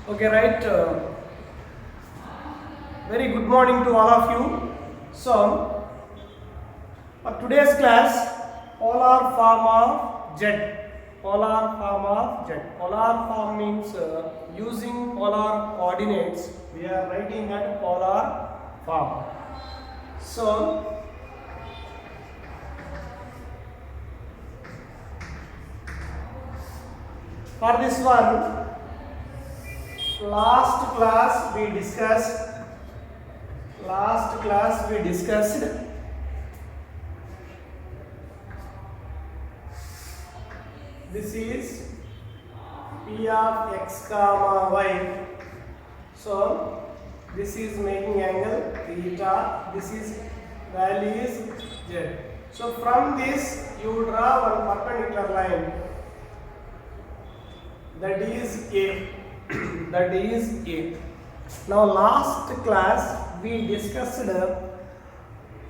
Okay, right. Very good morning to all of you. So, for today's class, polar form of Z. Polar form of Z. Polar form means using polar coordinates. We are writing at polar form. So, for this one, last class we discussed this is p of x comma y. So this is making angle theta, this is value is z. So from this you draw one perpendicular line, that is a that is a. Now last class we discussed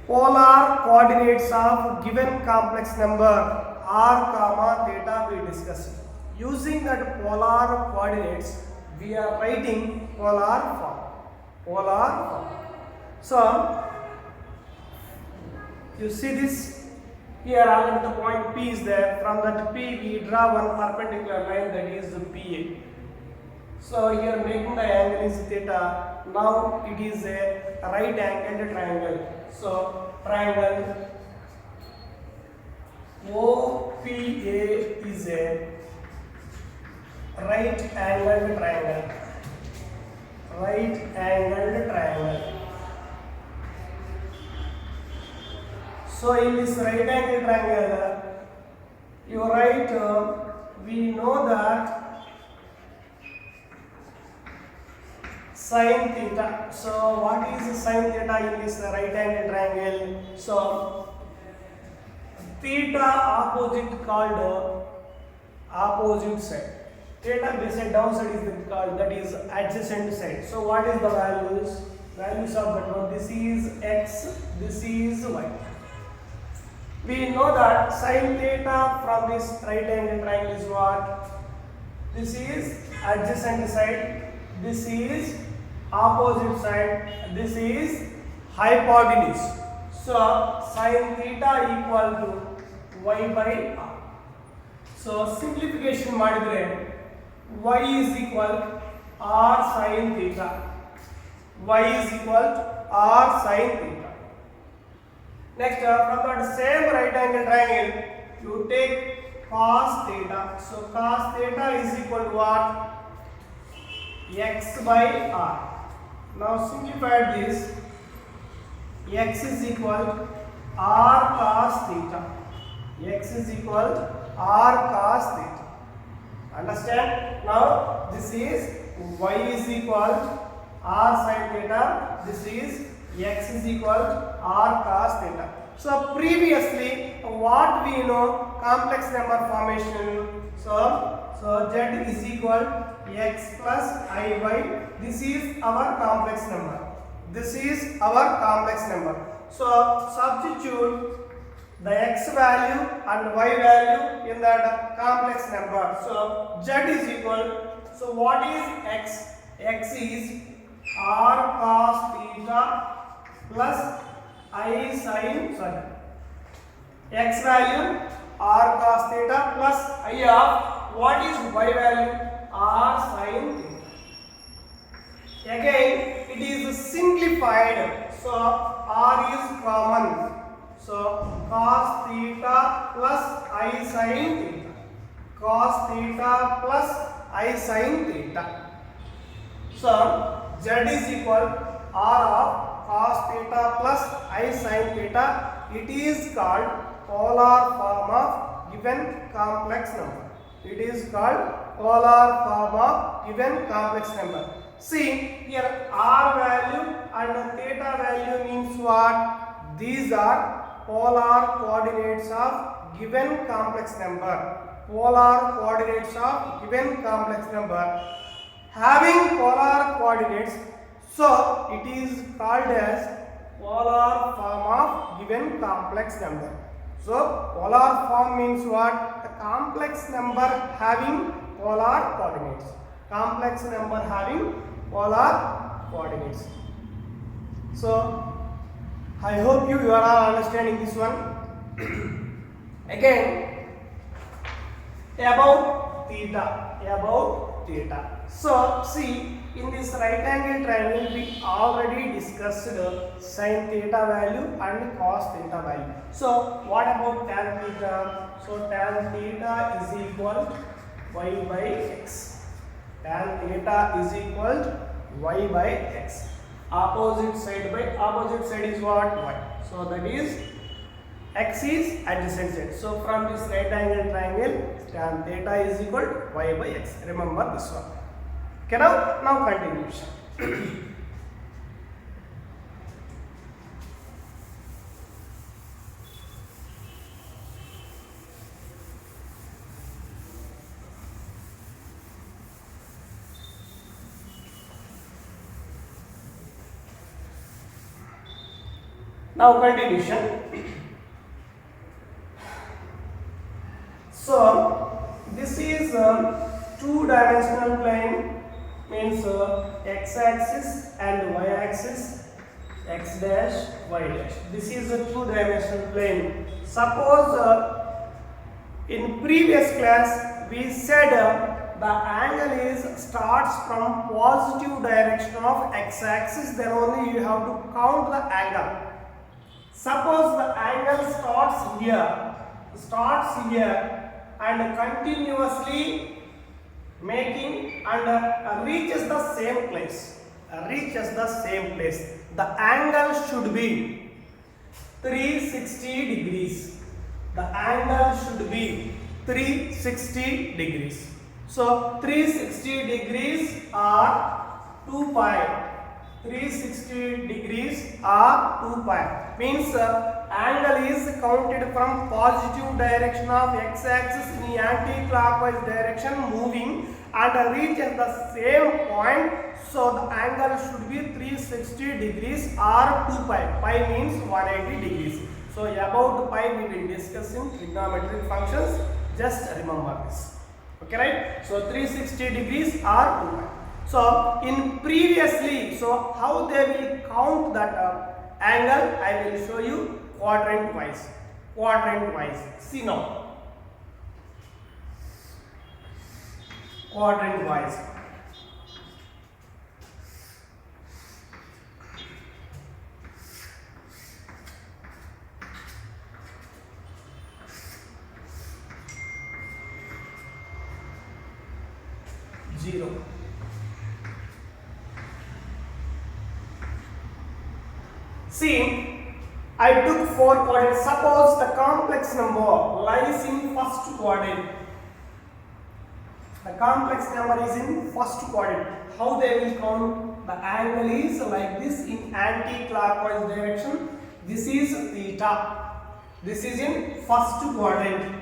polar coordinates of given complex number r comma theta. We discussed using that polar coordinates we are writing polar form. So you see this here, already the point P is there. From that P we draw one perpendicular line, that is PA. So here making the angle is theta. Now it is a right angled triangle. So triangle OPA is a right angled triangle. So in this right angled triangle, you write, we know that sin theta. So what is sin theta in this right angled triangle? So theta opposite called opposite side. Theta beside downside is called, that is adjacent side. So what is the values? Values of that one. This is x, this is y. We know that sin theta from this right angle triangle is what? This is adjacent side, this is opposite side, this is hypotenuse. So sin theta equal to y by r. So simplification ಮಾಡಿದ್ರೆ y is equal r sin theta. Y is equal to r sin theta. Next, from that same right angle triangle, you take cos theta. So cos theta is equal to what? X by r. Now simplify this. X is equal to r cos theta. X is equal to r cos theta. Understand? Now this is y is equal to r sin theta. This is x is equal to r cos theta. So previously what we know, complex number formation. So z is equal to x plus I y. This is our complex number. So substitute the x value and y value in that complex number. So z is equal. So what is x? X is r cos theta plus I sin, x value r cos theta plus I of what is y value? R sin theta. Again it is simplified. So r is common. So cos theta plus I sin theta. Cos theta plus I sin theta. So z is equal r of cos theta plus I sin theta. It is called polar form of given complex number. See here, r value and theta value means what? These are polar coordinates of given complex number. Having polar coordinates, so it is called as polar form of given complex number. So polar form means what? A complex number having polar coordinates. complex number having polar coordinates. So I hope you are all understanding this one. Again, about theta. So see, in this right angle triangle we already discussed sin theta value and cos theta value. So what about tan theta? So tan theta is equal y by x. Tan theta is equal y by x. Opposite side is what? Y. So that is x is adjacent side. So from this right angle triangle, tan theta is equal to y by x. Remember this one. Okay, now continuation. Now continuation. So this is two-dimensional plane, means x-axis and y-axis, x dash, y dash. This is a two-dimensional plane. Suppose in previous class we said the angle is starts from positive direction of x-axis, then only you have to count the angle. Suppose the angle starts here and continuously making and reaches the same place. The angle should be 360 degrees. The angle should be 360 degrees. So 360 degrees are 2 pi. 360 degrees are 2 pi. Means angle is counted from positive direction of x-axis in anti-clockwise direction moving and reaches the same point. So the angle should be 360 degrees or 2 pi. Pi means 180 degrees. So about pi we will discuss in trigonometric functions. Just remember this. Okay, right? So 360 degrees or 2 pi. So in previously, so how they will count that angle, I will show you quadrant wise. See now. Quadrant wise. Zero. See, I took 4 quadrants. Suppose the complex number lies in first quadrant. The complex number is in first quadrant. How they will count? The angle is like this in anti-clockwise direction. This is theta. This is in first quadrant.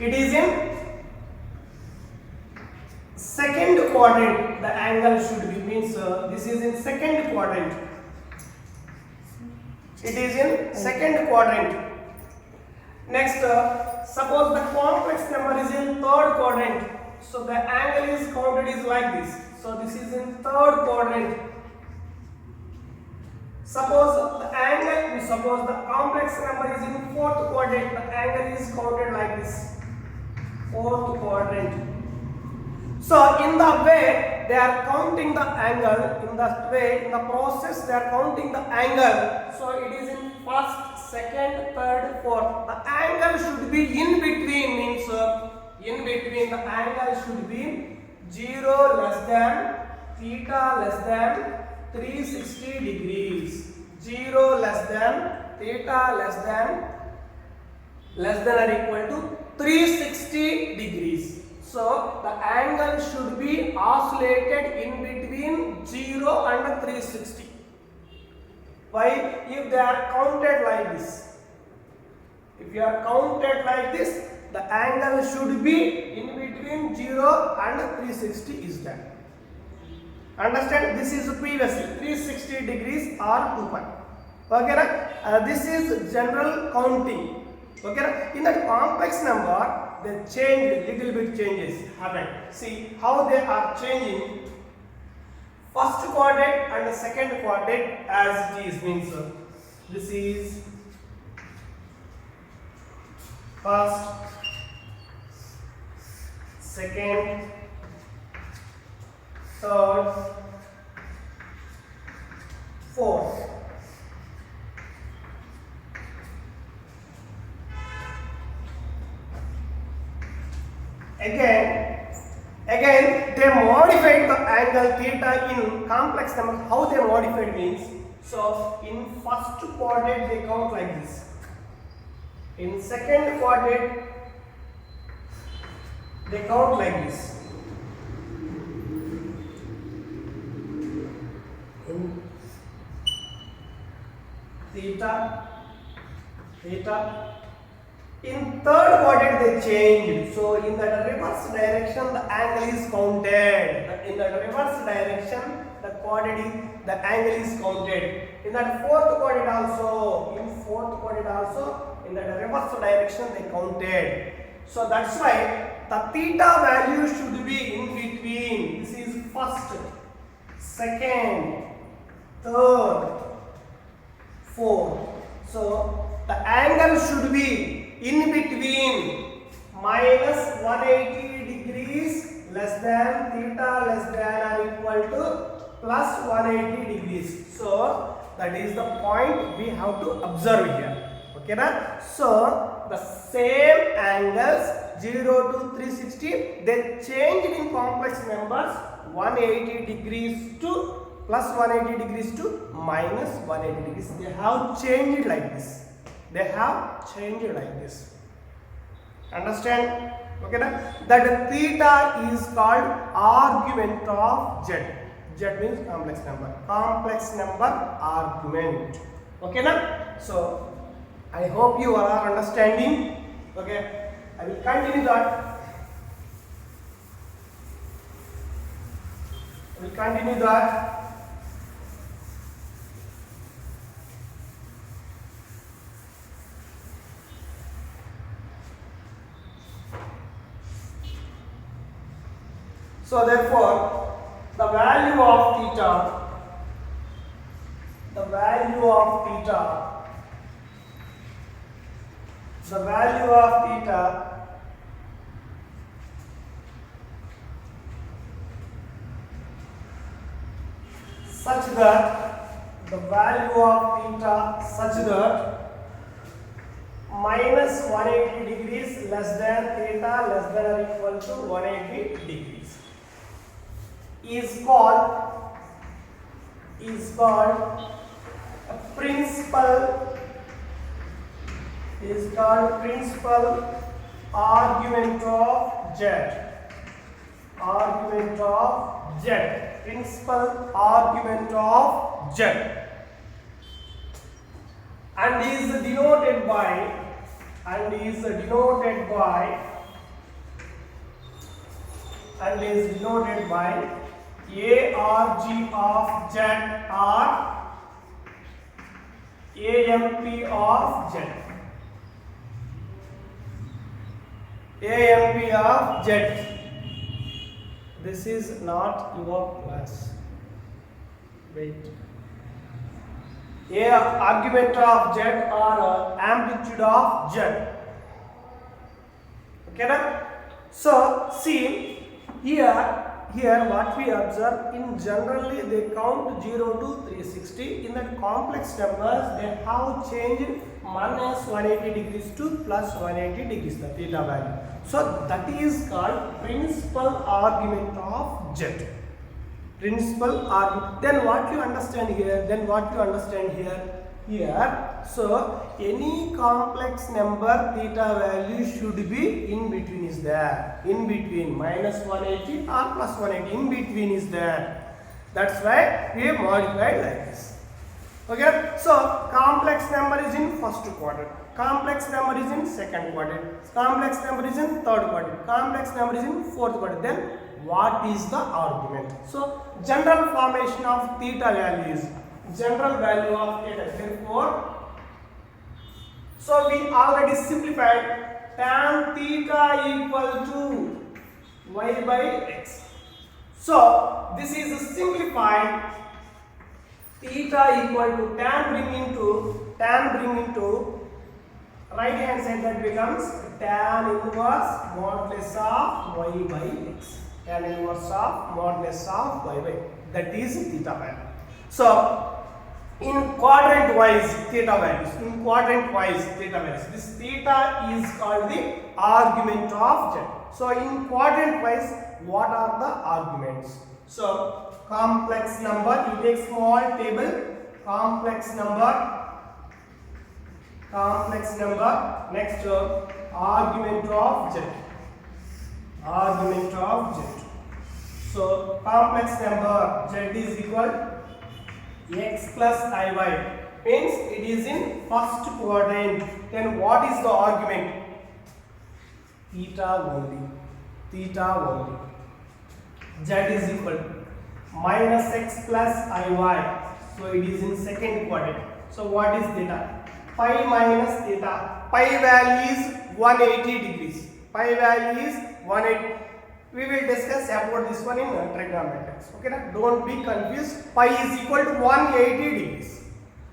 It is in second quadrant. The angle should be means this is in second quadrant. It is in second quadrant. Next, suppose the complex number is in third quadrant. So the angle is counted is like this. So this is in third quadrant. Suppose the complex number is in fourth quadrant. The angle is counted like this. Fourth quadrant. So in the way they are counting the angle, in the process they are counting the angle. So it is in first, second, third, fourth. The angle should be in between, means the angle should be 0 less than theta less than 360 degrees. 0 less than theta less than or equal to 360 degrees. So the angle should be oscillated in between 0 and 360. Why? If they are counted like this. If you are counted like this, the angle should be in between 0 and 360 is that. Understand? This is previously 360 degrees or 2 pi. Okay, this is general counting. Okay, in that complex number, they change, little bit changes happen. See how they are changing. First quadrant and the second quadrant as it is, means this is first, second, third, fourth. Again they modified the angle theta in complex numbers. How they modified means, so in first quadrant they count like this, in second quadrant they count like this, in theta. In third quadrant they changed, so in the reverse direction the angle is counted. In the reverse direction the angle is counted. In that fourth quadrant also, in the reverse direction they counted. So that's why the theta value should be in between. This is first, second, third, fourth. So the angle should be in between minus 180 degrees less than theta less than or equal to plus 180 degrees. So that is the point we have to observe here. Okay na? So the same angles 0 to 360 they changed in complex numbers 180 degrees to plus 180 degrees to minus 180 degrees. They have changed like this. Understand? Okay na? That theta is called argument of z. Z means complex number argument. Okay na? So I hope you are understanding. Okay, I will continue that. So therefore, the value of theta such that minus 180 degrees less than theta less than or equal to 180 degrees is called a principal argument of z. Principal argument of z, and is denoted by ARG of z or AMP of z. AMP of z. This is not your class. Wait. Argument of z or amplitude of z. Okay na? So see here what we observe, in generally they count 0 to 360. In that complex numbers they have changed minus 180 degrees to plus 180 degrees, the theta value. So that is called principal argument of z. Principal argument. Then what you understand here? So any complex number theta value should be in between is there. In between minus 180 or plus 180. In between is there. That's why we modified like this. Okay. So complex number is in first quadrant. Complex number is in second quadrant. Complex number is in third quadrant. Complex number is in fourth quadrant. Then what is the argument? So general formation of theta value is general value of theta. Therefore, so we already simplified tan theta equal to y by x. So this is simplified. Theta equal to tan bring into right hand side, that becomes tan inverse modulus of y by x. Tan inverse of modulus of y by x. That is theta value. So in quadrant wise theta values, this theta is called the argument of z. So in quadrant wise, what are the arguments? So complex number, you take small table, complex number, next argument of z, so complex number z is equal x plus iy, means it is in first quadrant. Then what is the argument? Theta only. Z is equal minus x plus iy, so it is in second quadrant. So what is theta? Pi minus theta. Pi value is 180 degrees. We will discuss about this one in trigonometrics. Okay, na? Don't be confused. Pi is equal to 180 degrees.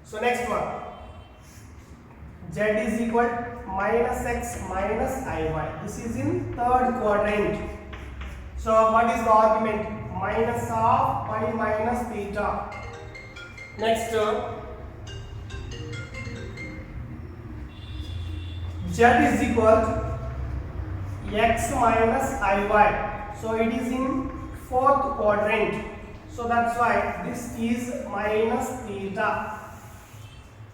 So next one, z is equal minus x minus iy. This is in third quadrant. So what is the argument? Minus of pi minus theta. Next, z is equal to x minus iy. So it is in fourth quadrant. So that's why this is minus theta.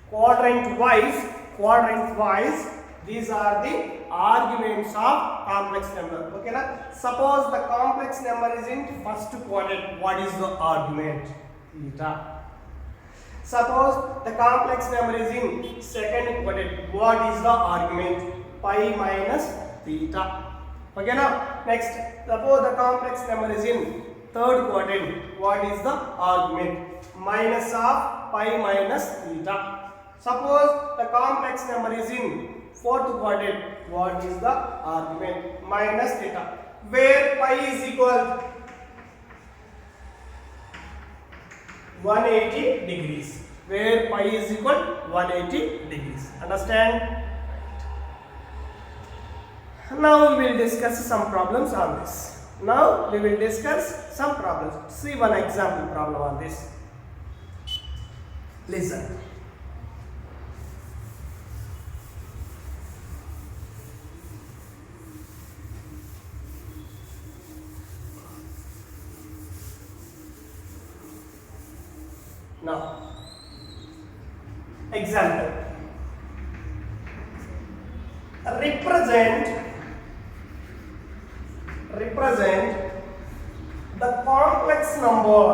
Quadrant wise, these are the arguments of complex number. Okay, na? Suppose the complex number is in first quadrant. What is the argument? Theta. Suppose the complex number is in second quadrant. What is the argument? Pi minus theta. Okay, now next, suppose the complex number is in third quadrant. What is the argument? Minus of pi minus theta. Suppose the complex number is in fourth quadrant. What is the argument? Minus theta. Where pi is equal 180 degrees. Where pi is equal 180 degrees. Understand? Now we will discuss some problems on this. See one example problem on this. Listen. Now, example. Represent the complex number.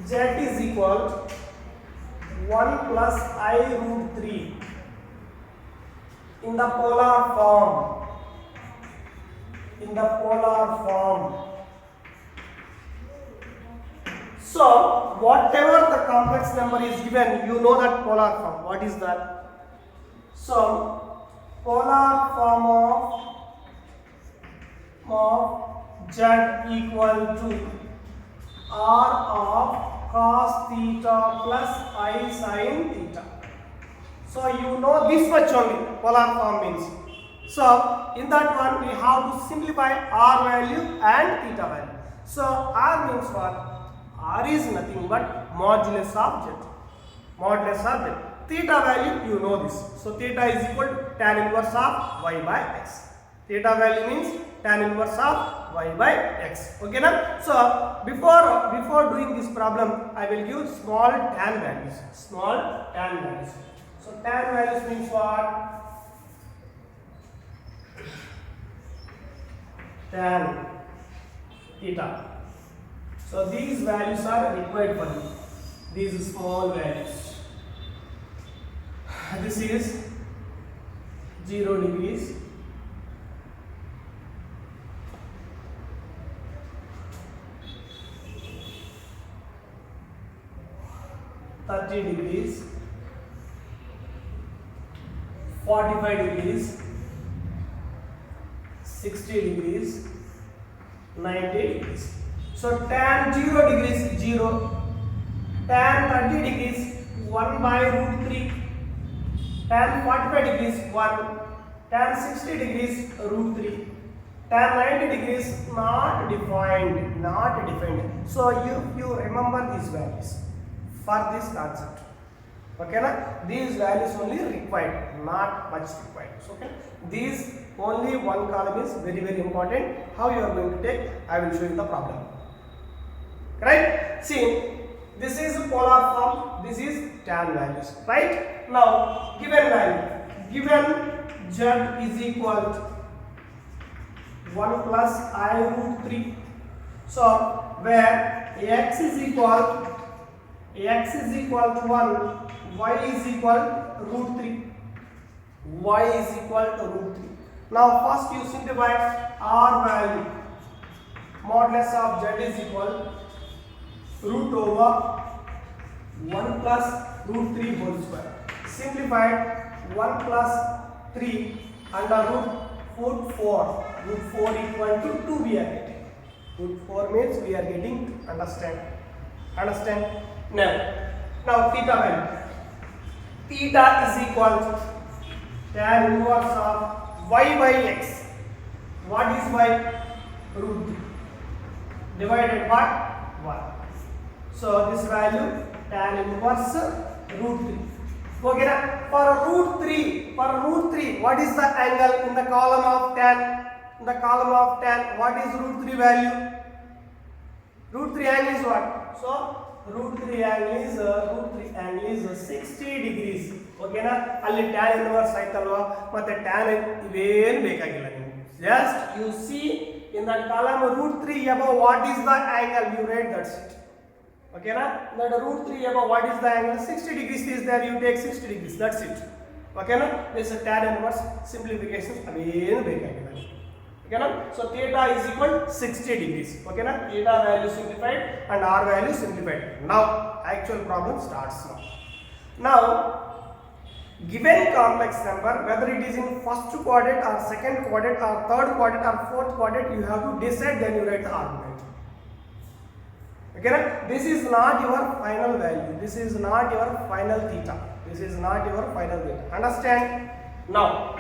Z is equal 1 plus I root 3 in the polar form. So whatever the complex number is given, you know that polar form. What is that? So polar form of Z equal to R of cos theta plus I sin theta. So you know this much only polar form means. So in that one we have to simplify R value and theta value. So R means what? R is nothing but modulus of Z. Theta value, you know this. So theta is equal to tan inverse of y by x. Theta value means tan inverse of y by x. Okay, na? So before doing this problem, I will give small tan values. So tan values means what? Tan theta. So these values are required for you. These small values. This is 0 degrees. 30 degrees, 45 degrees, 60 degrees, 90 degrees. So tan 0 degrees 0, tan 30 degrees 1 by root 3, tan 45 degrees 1, tan 60 degrees root 3, tan 90 degrees not defined. So you remember these values for this concept. Okay na? These values only required, not much required. So, okay, these only one column is very important. How you are going to take, I will show you the problem. Right? See, this is polar form, this is tan values. Right? Now, given value, given z is equal to 1 plus I root 3. So, where x is equal to 1, y is equal to root 3. Y is equal to root 3. Now, first you simplify r value. Modulus of z is equal root over 1 plus root 3 whole square. Simplified 1 plus 3 under root 4. Root 4 equal to 2 we are getting. Root 4 means we are getting 2. Understand? Now theta value. Theta is equal to tan inverse of y by x. What is y? Root 3 divided by 1. So this value tan inverse root 3. Okay na? For root 3, what is the angle in the column of tan? In the column of tan, what is root 3 value? Root 3 angle is what? So root 3 angle is 60 degrees. Okay na? Alli tan inverse aithalva, matte tan even bekagilla niಮಗೆ. Just you see in that column root 3 above, what is the angle? You write that's it. Okay na? That root 3 above, what is the angle? 60 degrees is there, you take 60 degrees, that's it. Okay na? This is tan inverse simplification again bekagilla. Okay na? So theta is equal to 60 degrees. Okay na? Theta value simplified and r value simplified. Now actual problem starts now. Now given complex number, whether it is in first quadrant or second quadrant or third quadrant or fourth quadrant, you have to decide, then you write the argument. Okay na? This is not your final value. This is not your final theta. This is not your final theta. Understand? Now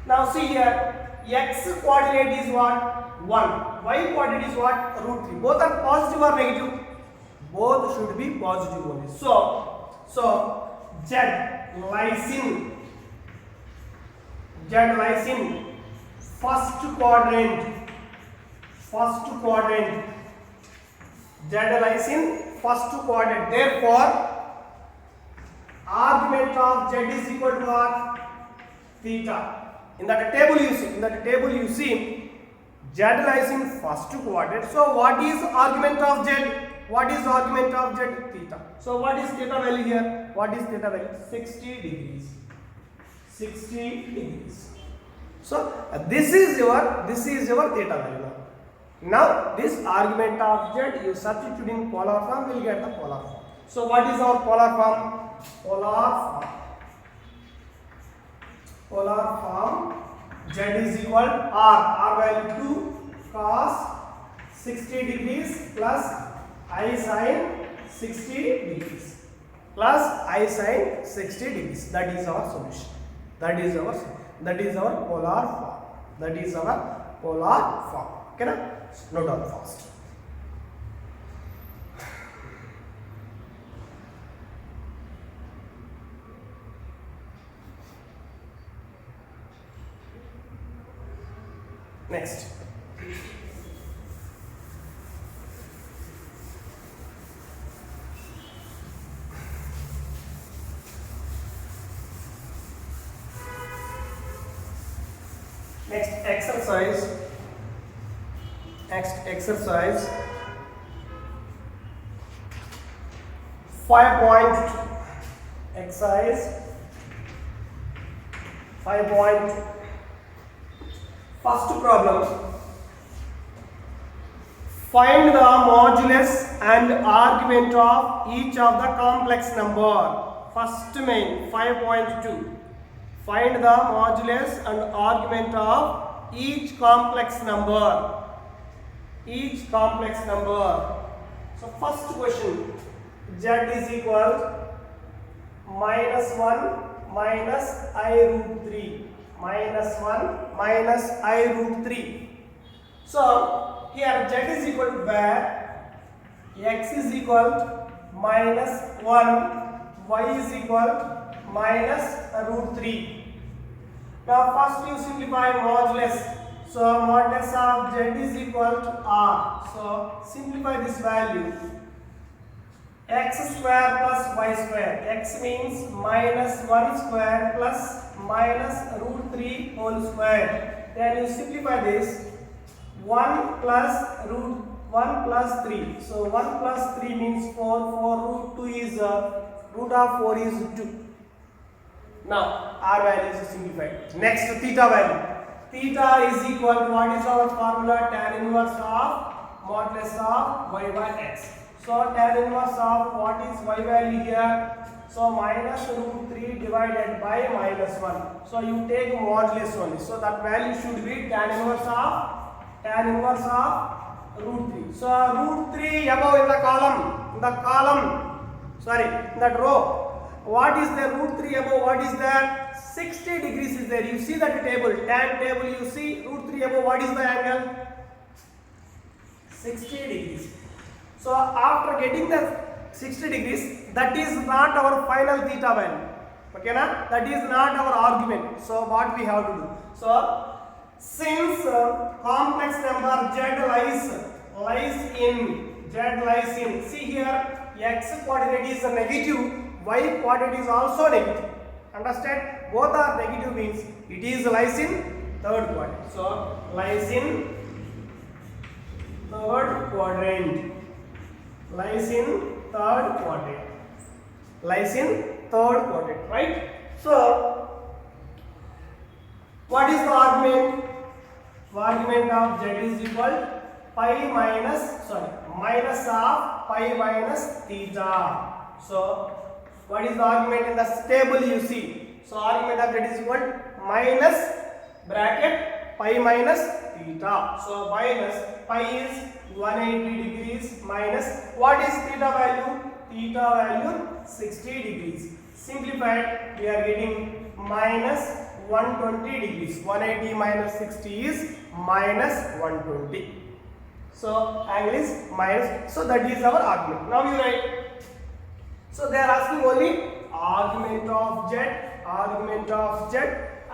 now see here, x coordinate is what? 1. Y coordinate is what? Root 3. Both are positive or negative? Both should be positive only. So z lies in first quadrant. Z lies in first quadrant. Therefore, argument of z is equal to what? Theta. In that table you see z lies in first quadrant. So what is argument of z? Theta. So what is theta value here? What is theta value? 60 degrees. So this is your theta value. Now this argument of z, you substitute in polar form, will get the polar form. So what is our polar form? Polar form z is equal to r value 2 cos 60 degrees plus I sin 60 degrees plus I sin 60 degrees. That is our solution. That is our polar form. Okay na? Note down fast. Next. Next exercise 5.2. Exercise 5.2. First problem. Find the modulus and argument of each of the complex number. First main 5.2. Find the modulus and argument of each complex number. Each complex number. So first question, z is equal -1 minus I root 3. -1 minus I root 3. So here z is equal to where x is equal -1, y is equal minus root 3. Now first you simplify modulus. So modulus of z is equal to r. So simplify this value. X square plus y square. X means -1 square plus minus root 3 whole square. Then you simplify this. 1 plus root 1 plus 3. So 1 plus 3 means 4. 4 root 2 is root of 4 is 2. Now r value is simplified. Next theta value. Theta is equal to what is our formula? Tan inverse of modulus of y by x. So tan inverse of what is y value here? So minus root 3 divided by -1. So you take modulus only. So that value should be tan inverse of root 3. So root 3 above in the column. In that row. What is the root 3 above? What is that? 60 degrees is there. You see that table, tan table, you see root 3 above. What is the angle? 60 degrees. So after getting the 60 degrees, that is not our final theta value. Okay, na? That is not our argument. So what we have to do? So since complex number z lies in, see here, x coordinate is negative, y coordinate is also negative. Understand? Both are negative means it is lies in third quadrant. So lies in third quadrant. Lies in third quadrant. Right? So what is the argument? The argument of z is equal minus of pi minus theta. So what is the argument in the table you see? So argument of z is equal minus bracket pi minus theta. So minus pi is 180 degrees minus what is theta value? Theta value 60 degrees. Simplified, we are getting minus 120 degrees. 180 minus 60 is minus 120. So angle is minus. So that is our argument. Now you write. So they are asking only argument of z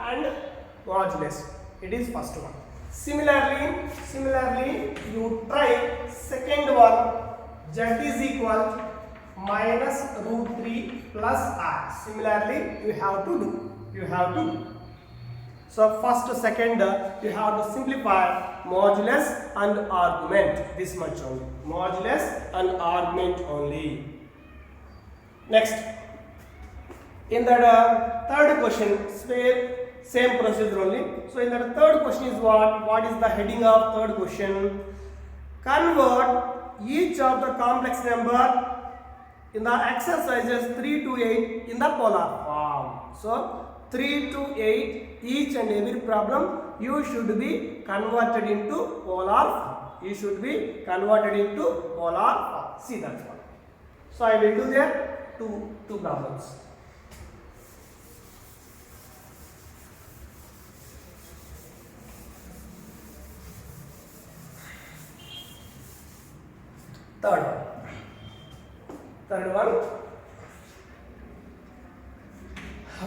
and modulus. It is first one. Similarly, you try second one. Z is equal minus root 3 plus r. Similarly, you have to do. So first, second, you have to simplify modulus and argument. This much only. Modulus and argument only. Next, in the third question, same procedure only. So in the third question is what is the heading of third question? Convert each of the complex number in the exercises 3 to 8 in the polar form. So 3 to 8, each and every problem you should be converted into polar form. See that one. So I will do there two problems. Third one.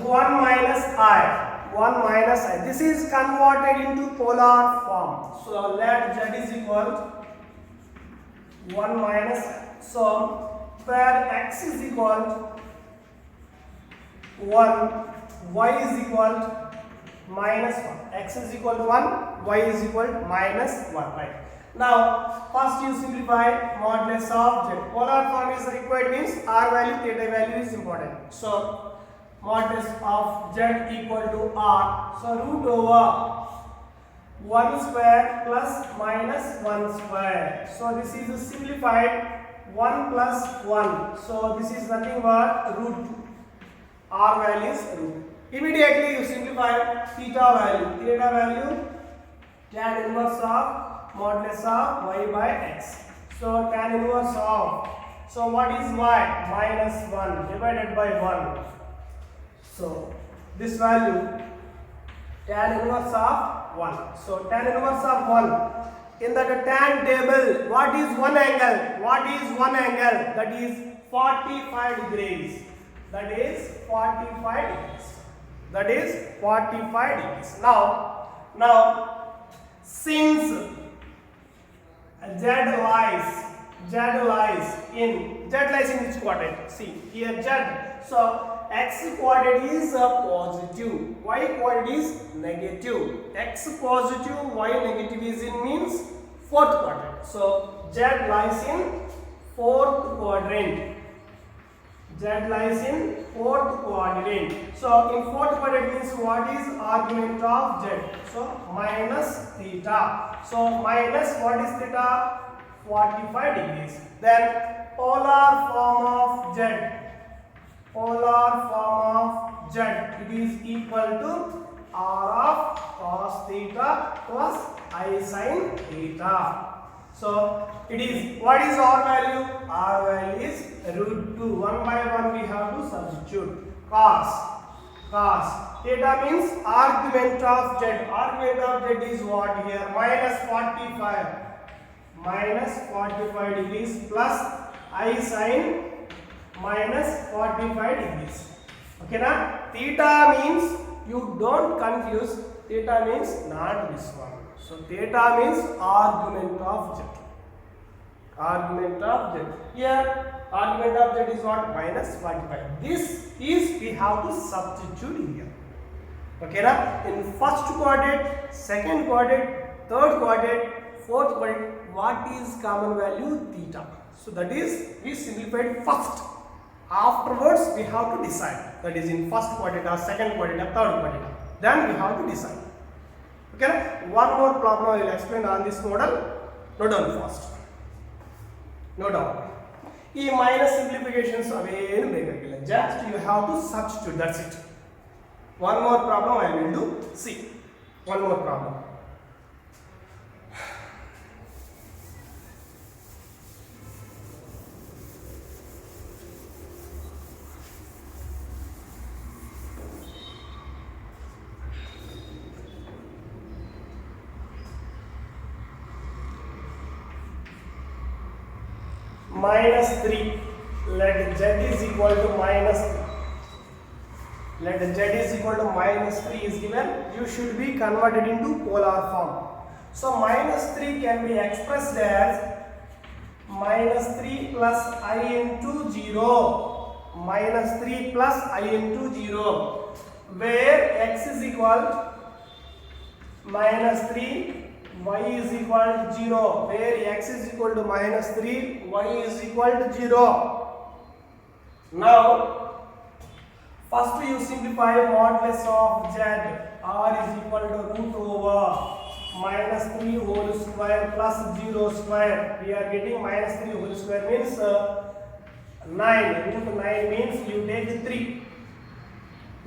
1 minus I. This is converted into polar form. So let z is equal 1 minus I. So where x is equal 1, y is equal minus 1. X is equal to 1, y is equal to minus 1. Right. Now first you simplify modulus of z. Polar form is required means r value, theta value is important. So modulus of z equal to r. So root over 1 square plus minus 1 square. So this is a simplified 1 plus 1. So this is nothing but root 2. R value is root. Immediately you simplify theta value. Theta value tan inverse of modulus of y by x. So tan inverse of, so what is y? Minus 1 divided by 1. So this value tan inverse of 1. So tan inverse of 1. In the tan table, what is one angle? What is one angle? That is 45 degrees. That is 45 degrees. That is 45 degrees. Now, since Z lies in which quadrant? See here Z. So x coordinate is positive, y coordinate is negative. X positive, y negative is in means fourth quadrant. So Z lies in fourth quadrant. Z lies in fourth quadrant. So in fourth quadrant means what is argument of Z? So minus theta. So minus what is theta? 45 degrees. Then polar form of Z. Polar form of Z. It is equal to R of cos theta plus I sin theta. So it is, what is R value? R value is root 2. 1 by 1 we have to substitute. Cos theta means argument of Z. Argument of Z is what here? Minus 45 degrees plus I sin minus 45 degrees. Okay na? Theta means, you don't confuse, theta means not this one. So theta means argument of Z. Argument of Z. Here argument of Z is what? Minus 45. This is we have to substitute here. Okay na? In first quadrant, second quadrant, third quadrant, fourth quadrant, what is common value? Theta. So that is, we simplified first. Afterwards we have to decide. That is in first quadrant or second quadrant or third quadrant. Then we have to decide. Okay, one more problem I will explain on this model. Note down first. Note down. ಈ minus simplifications ಅವೇನು ಬೇಕಾಗಿಲ್ಲ. Just you have to substitute. That's it. One more problem I will do. See. One more problem. Minus 3. Let Z is equal to minus 3. Let Z is equal to minus 3 is given. You should be converted into polar form. So minus 3 can be expressed as minus 3 plus I into 0. Minus 3 plus I into 0. Where x is equal minus 3. Y is equal to 0, where x is equal to minus 3, y is equal to 0. Now, first you simplify modulus of Z. R is equal to root over minus 3 whole square plus 0 square. We are getting minus 3 whole square means 9. Root 9 means you take 3.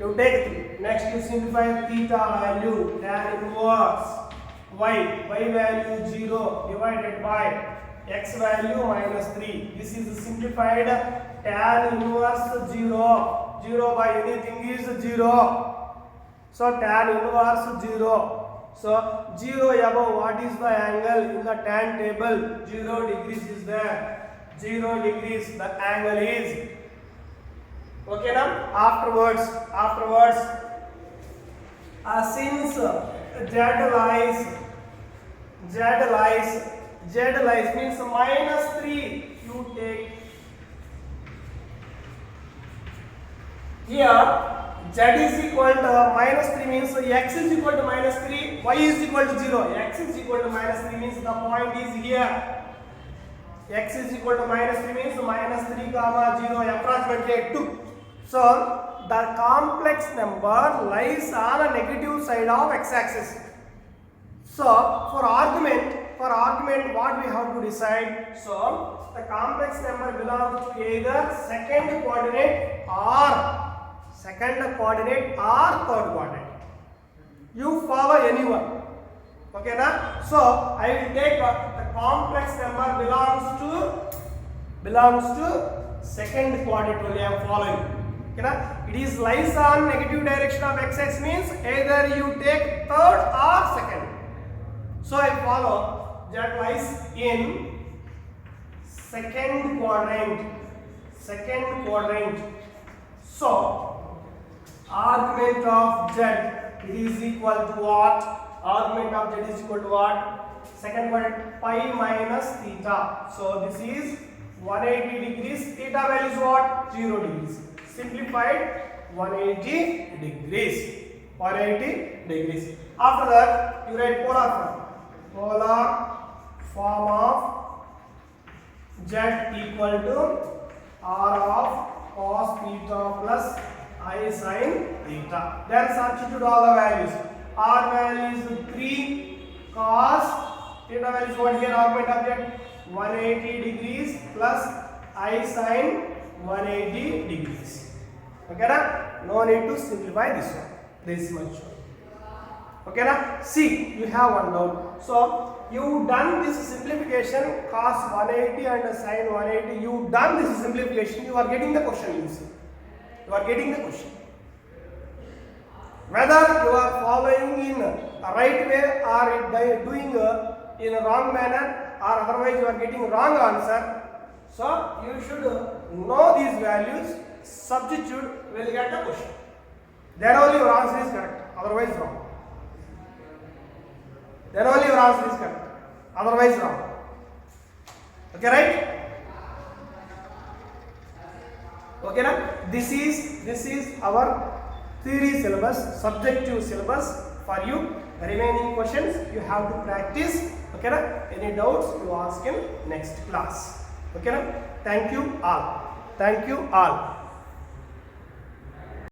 You take 3. Next you simplify theta value, tan inverse. Y value 0 divided by x value minus 3. This is simplified tan inverse 0. 0 by anything is 0. So tan inverse 0. So 0 above, what is the angle in the tan table? 0 degrees is there. 0 degrees the angle is. Okay now? Afterwards since Z lies means minus 3 you take. Here Z is equal to minus 3 means x is equal to minus 3, y is equal to 0. X is equal to minus 3 means the point is here. X is equal to minus 3 means minus 3 comma 0 approximately 2. So the complex number lies on a negative side of x-axis. So for argument, what we have to decide? So the complex number belongs to either second coordinate or third coordinate. You follow anyone. Okay na? So I will take the complex number belongs to second coordinate only. I am following. Okay na? It is lies on negative direction of x means either you take third or second. So I follow that lies in second quadrant. So argument of z is equal to what? Argument of z is equal to what? Second quadrant pi minus theta. So this is 180 degrees. Theta value is what? 0 degrees. Simplified 180 degrees. 180 degrees. After that, you write polar form. Polar form of z equal to r of cos theta plus I sin theta. Then substitute all the values. R value is 3 cos theta value is what here? Argument of z 180 degrees plus I sin 180 degrees. Okay na? No need to simplify this one. This much. Okay na? See, you have one doubt. So you done this simplification cos 180 and sin 180. You done this simplification. You are getting the question. You see. You are getting the question. Whether you are following in a right way or doing in a wrong manner, or otherwise you are getting wrong answer. So you should know these values. Substitute, will get the question. Then only your answer is correct. Otherwise wrong. Then only your answer is correct. Otherwise wrong. Okay, right? Okay, na? This is our theory syllabus, subjective syllabus for you. The remaining questions you have to practice. Okay, na? Any doubts you ask in next class. Okay, na? Thank you all. Thank you all.